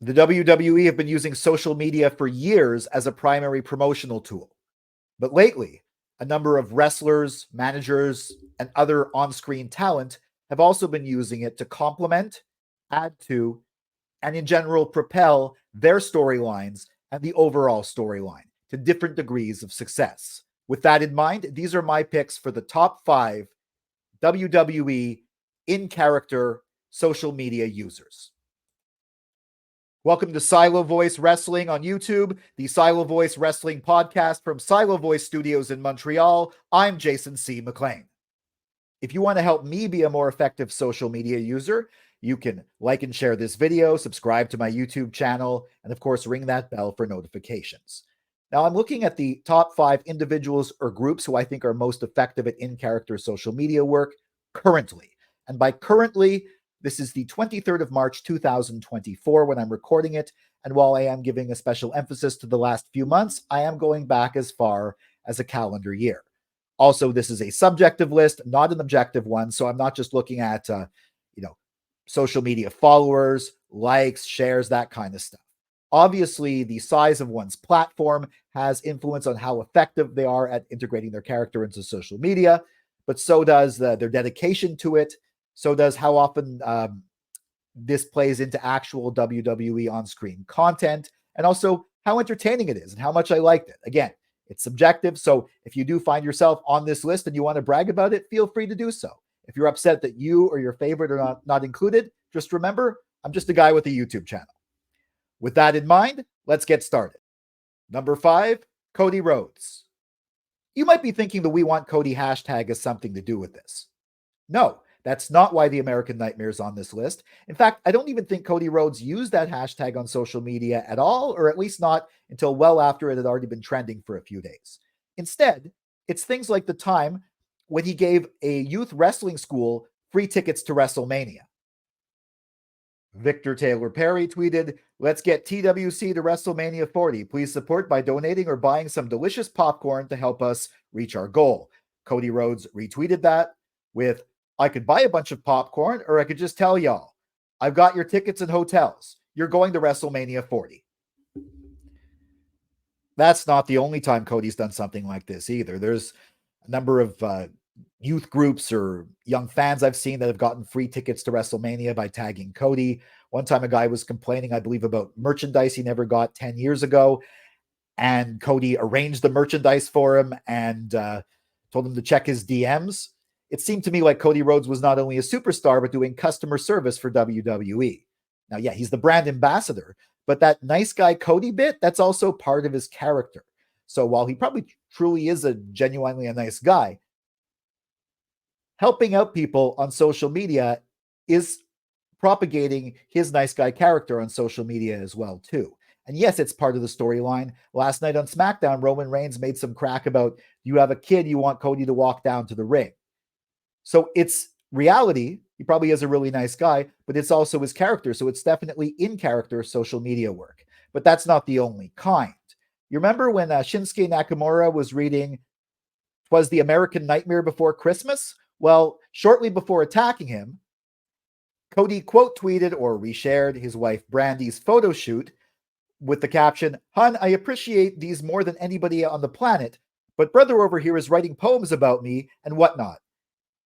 The WWE have been using social media for years as a primary promotional tool. But lately, a number of wrestlers, managers, and other on screen talent have also been using it to complement, add to, and in general propel their storylines and the overall storyline to different degrees of success. With that in mind, these are my picks for the top 5 WWE in character social media users. Welcome to Silo Voice Wrestling on YouTube, the Silo Voice Wrestling podcast from Silo Voice Studios in Montreal. I'm Jason C. McLean. If you want to help me be a more effective social media user, you can like and share this video, subscribe to my YouTube channel, and of course, ring that bell for notifications. Now, I'm looking at the top 5 individuals or groups who I think are most effective at in-character social media work currently. And by currently, this is the 23rd of March, 2024, when I'm recording it. And while I am giving a special emphasis to the last few months, I am going back as far as a calendar year. Also, this is a subjective list, not an objective one. So I'm not just looking at, social media followers, likes, shares, that kind of stuff. Obviously, the size of one's platform has influence on how effective they are at integrating their character into social media, but so does their dedication to it. So does how often this plays into actual WWE on-screen content, and also how entertaining it is and how much I liked it. Again, it's subjective, so if you do find yourself on this list and you want to brag about it, feel free to do so. If you're upset that you or your favorite are not included, just remember, I'm just a guy with a YouTube channel. With that in mind, let's get started. Number 5, Cody Rhodes. You might be thinking the We Want Cody hashtag has something to do with this. No, that's not why the American Nightmare is on this list. In fact, I don't even think Cody Rhodes used that hashtag on social media at all, or at least not until well after it had already been trending for a few days. Instead, it's things like the time when he gave a youth wrestling school free tickets to WrestleMania. Victor Taylor Perry tweeted, "Let's get TWC to WrestleMania 40. Please support by donating or buying some delicious popcorn to help us reach our goal." Cody Rhodes retweeted that with, "I could buy a bunch of popcorn, or I could just tell y'all, I've got your tickets and hotels. You're going to WrestleMania 40. That's not the only time Cody's done something like this either. There's a number of youth groups or young fans I've seen that have gotten free tickets to WrestleMania by tagging Cody. One time a guy was complaining, I believe, about merchandise he never got 10 years ago, and Cody arranged the merchandise for him and told him to check his DMs. It seemed to me like Cody Rhodes was not only a superstar, but doing customer service for WWE. Now, yeah, he's the brand ambassador, but that nice guy Cody bit, that's also part of his character. So while he probably truly is genuinely a nice guy, helping out people on social media is propagating his nice guy character on social media as well, too. And yes, it's part of the storyline. Last night on SmackDown, Roman Reigns made some crack about, you have a kid, you want Cody to walk down to the ring. So it's reality. He probably is a really nice guy, but it's also his character. So it's definitely in character social media work. But that's not the only kind. You remember when Shinsuke Nakamura was reading "'Twas the American Nightmare Before Christmas"? Well, shortly before attacking him, Cody quote tweeted or reshared his wife Brandy's photo shoot with the caption, "Hun, I appreciate these more than anybody on the planet, but brother over here is writing poems about me and whatnot,"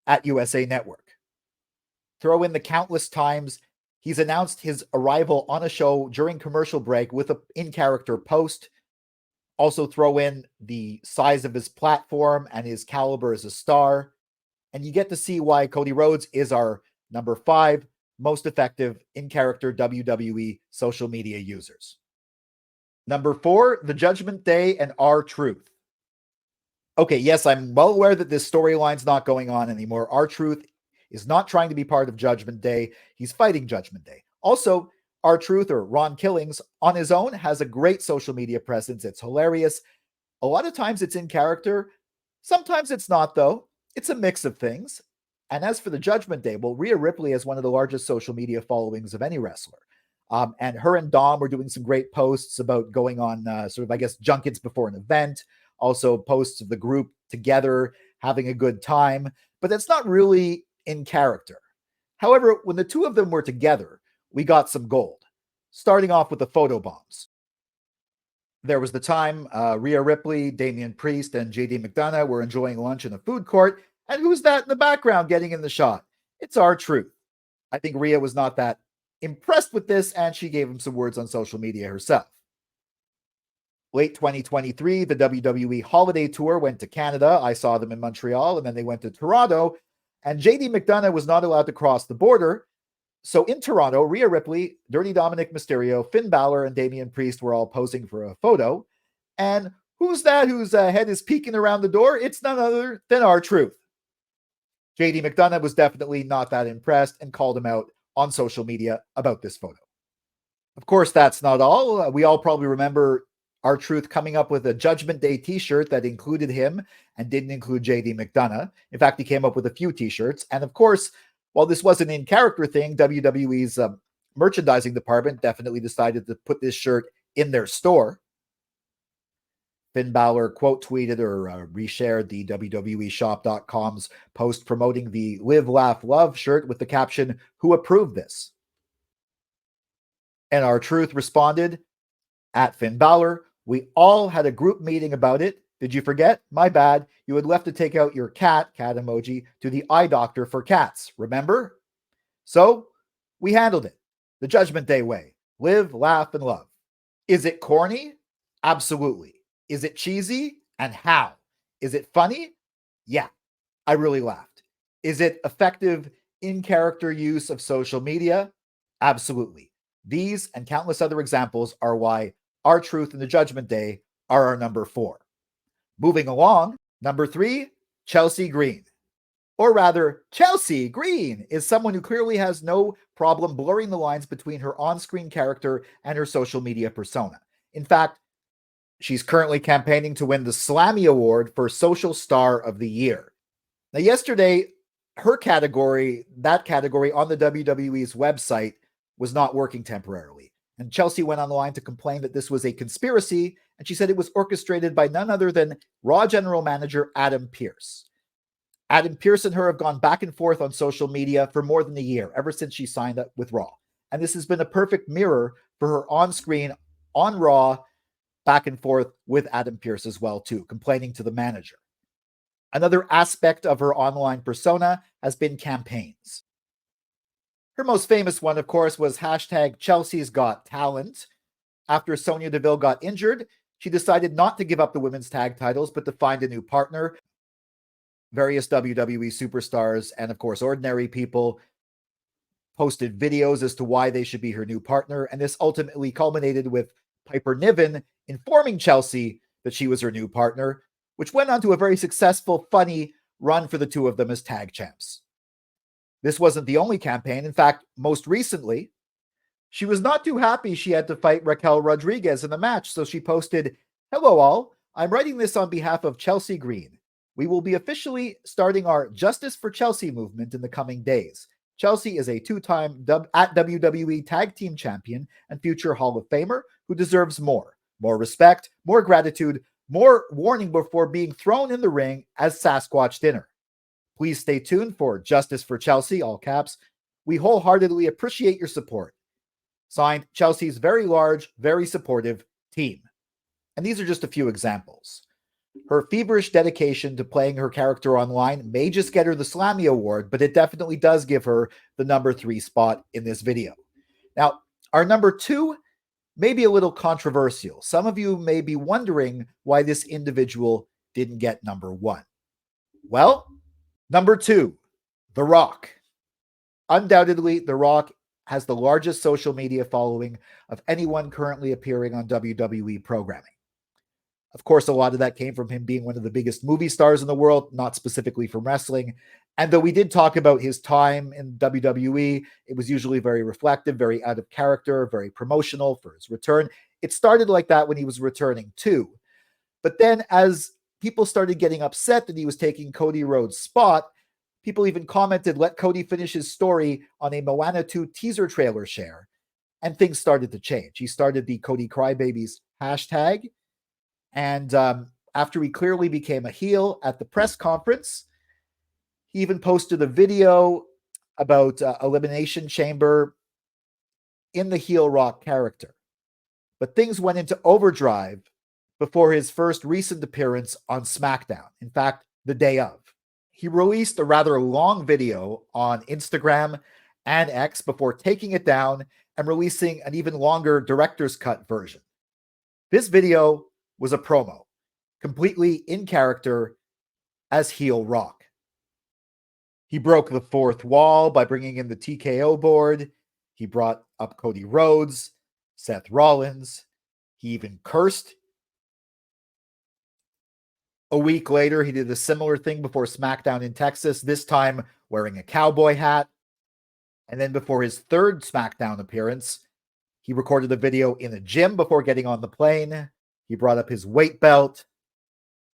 at USA Network. Throw in the countless times he's announced his arrival on a show during commercial break with an in-character post. Also throw in the size of his platform and his caliber as a star, and you get to see why Cody Rhodes is our number 5 most effective in-character WWE social media users. Number 4, the Judgment Day and R-Truth. Okay, yes, I'm well aware that this storyline's not going on anymore. R-Truth is not trying to be part of Judgment Day. He's fighting Judgment Day. Also, R-Truth, or Ron Killings, on his own has a great social media presence. It's hilarious. A lot of times it's in character. Sometimes it's not, though. It's a mix of things. And as for the Judgment Day, well, Rhea Ripley has one of the largest social media followings of any wrestler. And her and Dom were doing some great posts about going on junkets before an event. Also posts of the group together, having a good time. But that's not really in character. However, when the two of them were together, we got some gold. starting off with the photo bombs. There was the time Rhea Ripley, Damian Priest, and JD McDonough were enjoying lunch in a food court. And who's that in the background getting in the shot? It's R-Truth. I think Rhea was not that impressed with this, and she gave him some words on social media herself. Late 2023, the WWE Holiday Tour went to Canada. I saw them in Montreal, and then they went to Toronto. And JD McDonough was not allowed to cross the border. So in Toronto, Rhea Ripley, Dirty Dominic Mysterio, Finn Balor, and Damian Priest were all posing for a photo. And who's that whose head is peeking around the door? It's none other than R-Truth. JD McDonough was definitely not that impressed and called him out on social media about this photo. Of course, that's not all. We all probably remember R-Truth coming up with a Judgment Day t-shirt that included him and didn't include JD McDonough. In fact, he came up with a few t-shirts. And of course, while this was an in-character thing, WWE's merchandising department definitely decided to put this shirt in their store. Finn Balor quote tweeted or reshared the WWEshop.com's post promoting the Live, Laugh, Love shirt with the caption, "Who approved this?" And R-Truth responded, at Finn Balor, "We all had a group meeting about it. Did you forget? My bad. You had left to take out your cat emoji, to the eye doctor for cats. Remember? So we handled it. The Judgment Day way. Live, laugh, and love. Is it corny? Absolutely. Is it cheesy? And how? Is it funny? Yeah, I really laughed. Is it effective in-character use of social media? Absolutely. These and countless other examples are why R-Truth and the Judgment Day are our number 4. Moving along, number 3, Chelsea Green. Or rather, Chelsea Green is someone who clearly has no problem blurring the lines between her on-screen character and her social media persona. In fact, she's currently campaigning to win the Slammy Award for Social Star of the Year. Now, yesterday, that category on the WWE's website was not working temporarily. And Chelsea went on the line to complain that this was a conspiracy, and she said it was orchestrated by none other than Raw General Manager Adam Pearce. Adam Pearce and her have gone back and forth on social media for more than a year, ever since she signed up with Raw. And this has been a perfect mirror for her on-screen, on Raw, back and forth with Adam Pearce as well, too, complaining to the manager. Another aspect of her online persona has been campaigns. Her most famous one, of course, was hashtag Chelsea's Got Talent. After Sonya Deville got injured, she decided not to give up the women's tag titles, but to find a new partner. Various WWE superstars and, of course, ordinary people posted videos as to why they should be her new partner, and this ultimately culminated with Piper Niven informing Chelsea that she was her new partner, which went on to a very successful, funny run for the two of them as tag champs. This wasn't the only campaign. In fact, most recently, she was not too happy she had to fight Raquel Rodriguez in the match, so she posted, "Hello all, I'm writing this on behalf of Chelsea Green. We will be officially starting our Justice for Chelsea movement in the coming days. Chelsea is a 2-time at WWE Tag Team Champion and future Hall of Famer who deserves more respect, more gratitude, more warning before being thrown in the ring as Sasquatch dinner. Please stay tuned for Justice for Chelsea, all caps. We wholeheartedly appreciate your support. Signed, Chelsea's very large, very supportive team." And these are just a few examples. Her feverish dedication to playing her character online may just get her the Slammy Award, but it definitely does give her the number 3 spot in this video. Now, our number 2 may be a little controversial. Some of you may be wondering why this individual didn't get number 1. Well, number 2, The Rock. Undoubtedly, The Rock has the largest social media following of anyone currently appearing on WWE programming. Of course, a lot of that came from him being one of the biggest movie stars in the world, not specifically from wrestling. And though we did talk about his time in WWE, it was usually very reflective, very out of character, very promotional for his return. It started like that when he was returning too. But then as people started getting upset that he was taking Cody Rhodes' spot, people even commented, "Let Cody finish his story" on a Moana 2 teaser trailer share. And things started to change. He started the Cody Crybabies hashtag. And after he clearly became a heel at the press conference, he even posted a video about Elimination Chamber in the heel Rock character. But things went into overdrive before his first recent appearance on SmackDown. In fact, the day of. He released a rather long video on Instagram and X before taking it down and releasing an even longer director's cut version. This video was a promo, completely in character as heel Rock. He broke the fourth wall by bringing in the TKO board. He brought up Cody Rhodes, Seth Rollins. He even cursed. A week later, he did a similar thing before SmackDown in Texas, this time wearing a cowboy hat. And then before his third SmackDown appearance, he recorded a video in a gym before getting on the plane. He brought up his weight belt.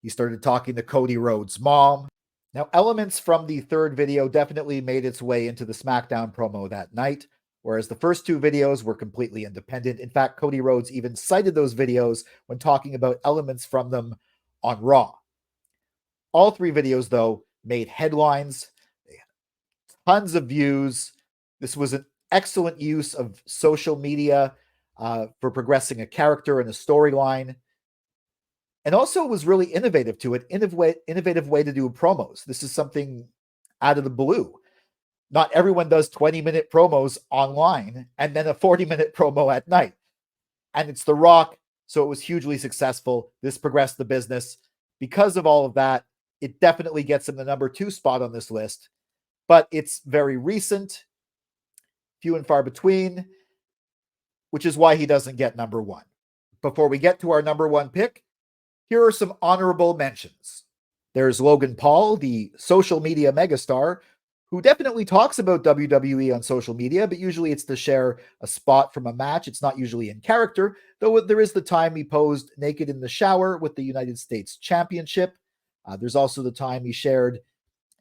He started talking to Cody Rhodes' mom. Now, elements from the third video definitely made its way into the SmackDown promo that night, whereas the first two videos were completely independent. In fact, Cody Rhodes even cited those videos when talking about elements from them on Raw. All three videos, though, made headlines. They had tons of views. This was an excellent use of social media for progressing a character and a storyline. And also was really innovative to it, innovative way to do promos. This is something out of the blue. Not everyone does 20-minute promos online and then a 40-minute promo at night. And it's The Rock, so it was hugely successful. This progressed the business. Because of all of that, it definitely gets him the number 2 spot on this list. But it's very recent, few and far between, which is why he doesn't get number 1. Before we get to our number 1 pick, here are some honorable mentions. There's Logan Paul, the social media megastar, who definitely talks about WWE on social media, but usually it's to share a spot from a match. It's not usually in character, though there is the time he posed naked in the shower with the United States Championship. There's also the time he shared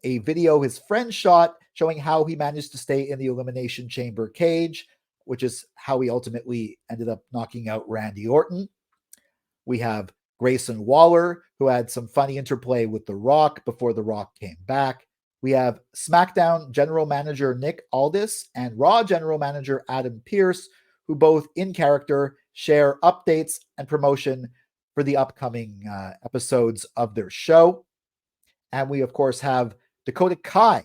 a video his friend shot showing how he managed to stay in the Elimination Chamber cage, which is how he ultimately ended up knocking out Randy Orton. We have Grayson Waller, who had some funny interplay with The Rock before The Rock came back. We have SmackDown General Manager Nick Aldis and Raw General Manager Adam Pearce, who both in character share updates and promotion for the upcoming episodes of their show. And we, of course, have Dakota Kai,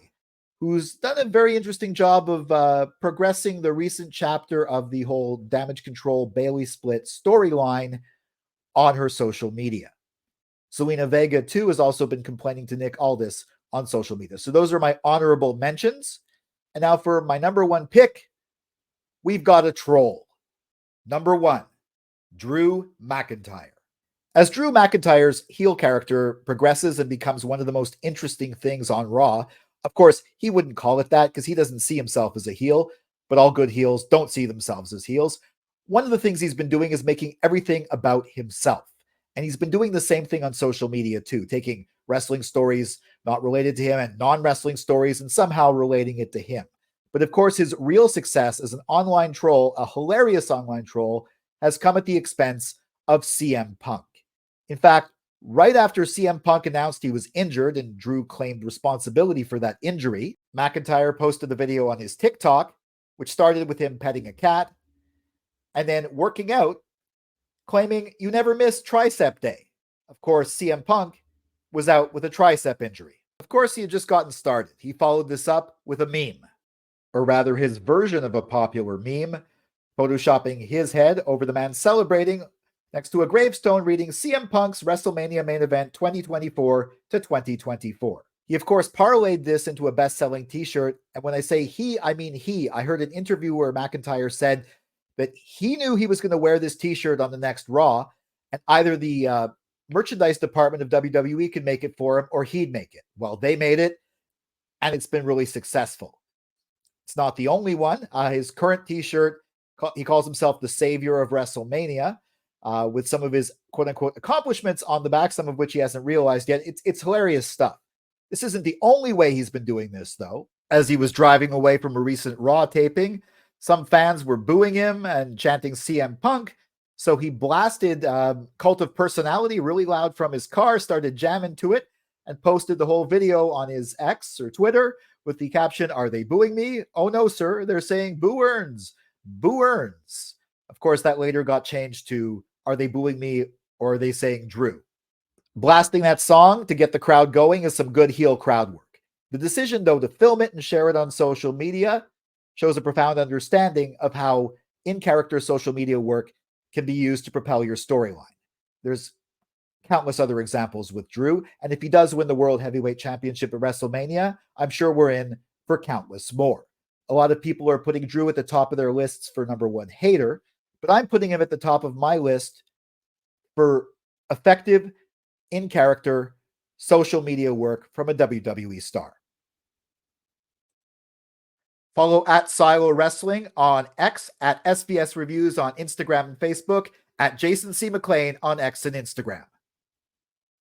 who's done a very interesting job of progressing the recent chapter of the whole Damage Control Bailey split storyline on her social media. Selena Vega, too, has also been complaining to Nick Aldis on social media. So those are my honorable mentions. And now for my number 1 pick, we've got a troll. Number 1, Drew McIntyre. As Drew McIntyre's heel character progresses and becomes one of the most interesting things on Raw, of course, he wouldn't call it that because he doesn't see himself as a heel, but all good heels don't see themselves as heels. One of the things he's been doing is making everything about himself. And he's been doing the same thing on social media too, taking wrestling stories not related to him and non-wrestling stories and somehow relating it to him. But of course, his real success as an online troll, a hilarious online troll, has come at the expense of CM Punk. In fact, right after CM Punk announced he was injured and Drew claimed responsibility for that injury, McIntyre posted a video on his TikTok, which started with him petting a cat and then working out, claiming you never miss tricep day. Of course, CM Punk was out with a tricep injury. Of course, he had just gotten started. He followed this up with a meme, or rather his version of a popular meme, photoshopping his head over the man celebrating next to a gravestone reading CM Punk's WrestleMania main event 2024 to 2024. He, of course, parlayed this into a best-selling t-shirt. And when I say he, I mean he. I heard an interview where McIntyre said that he knew he was going to wear this t-shirt on the next Raw, and either the merchandise department of WWE could make it for him or he'd make it. Well, they made it, and it's been really successful. It's not the only one. His current t-shirt, he calls himself the savior of WrestleMania, with some of his quote-unquote accomplishments on the back, some of which he hasn't realized yet. It's hilarious stuff. This isn't the only way he's been doing this, though. As he was driving away from a recent Raw taping, some fans were booing him and chanting CM Punk, so he blasted Cult of Personality really loud from his car, started jamming to it, and posted the whole video on his X or Twitter with the caption, "Are they booing me? Oh no, sir, they're saying boo earns. Boo earns. Of course, that later got changed to Are They Booing Me or Are They Saying Drew? Blasting that song to get the crowd going is some good heel crowd work. The decision, though, to film it and share it on social media shows a profound understanding of how in-character social media work can be used to propel your storyline. There's countless other examples with Drew, and if he does win the World Heavyweight Championship at WrestleMania, I'm sure we're in for countless more. A lot of people are putting Drew at the top of their lists for number one hater, but I'm putting him at the top of my list for effective, in-character, social media work from a WWE star. Follow at Silo Wrestling on X, at SBS Reviews on Instagram and Facebook, at Jason C. McLean on X and Instagram.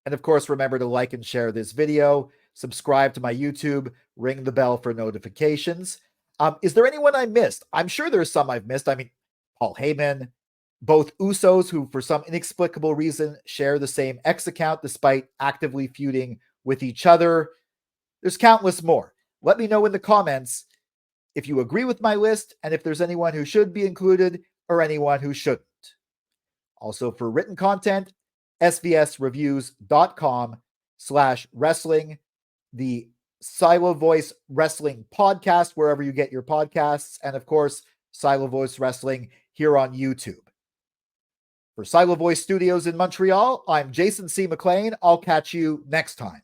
And of course, remember to like and share this video, subscribe to my YouTube, ring the bell for notifications. Is there anyone I missed? I'm sure there's some I've missed. I mean, Paul Heyman, both Usos, who for some inexplicable reason share the same X account despite actively feuding with each other. There's countless more. Let me know in the comments if you agree with my list and if there's anyone who should be included or anyone who shouldn't. Also, for written content, svsreviews.com/wrestling, the Silo Voice Wrestling podcast, wherever you get your podcasts, and of course, Silo Voice Wrestling here on YouTube. For Silo Voice Studios in Montreal, I'm Jason C. McLean. I'll catch you next time.